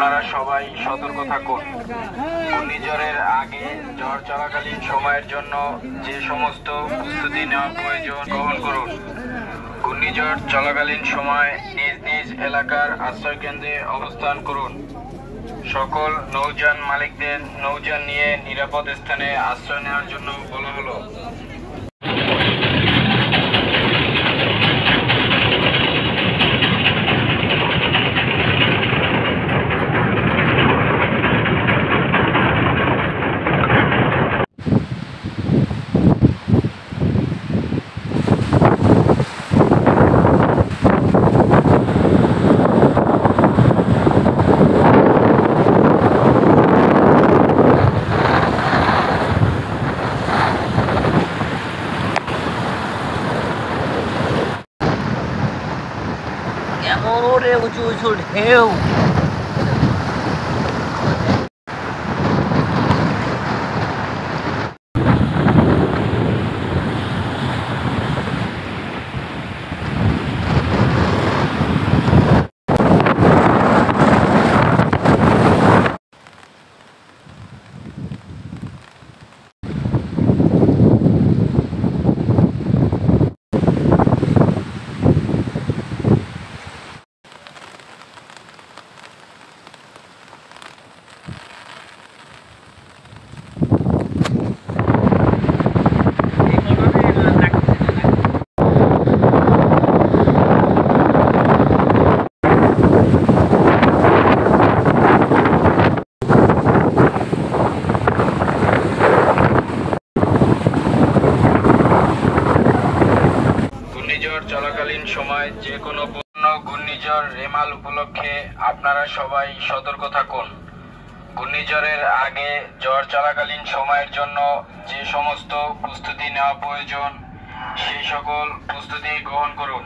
আপনারা সবাই সতর্ক থাকুন। ঘূর্ণিঝড়ের আগে ঝড় চলাকালীন সময়ের জন্য যে সমস্ত প্রস্তুতি নেওয়া প্রয়োজন গ্রহণ করুন। ঘূর্ণিঝড় চলাকালীন সময় নিজ নিজ এলাকার আশ্রয়কেন্দ্রে অবস্থান করুন। সকল নৌযান মালিকদের নৌযান নিয়ে নিরাপদ স্থানে আশ্রয় নেওয়ার জন্য বলা হলো। কেমন ওরে উঁচু উঁচু ঢেউ। চলাকালীন সময় যে কোনো পূর্ণ ঘূর্ণিঝড় রেমাল উপলক্ষে আপনারা সবাই সতর্ক থাকুন। ঘূর্ণিঝড়ের আগে ঝড় চলাকালীন সময়ের জন্য যে সমস্ত প্রস্তুতি নেওয়া প্রয়োজন সেই সকল প্রস্তুতি গ্রহণ করুন।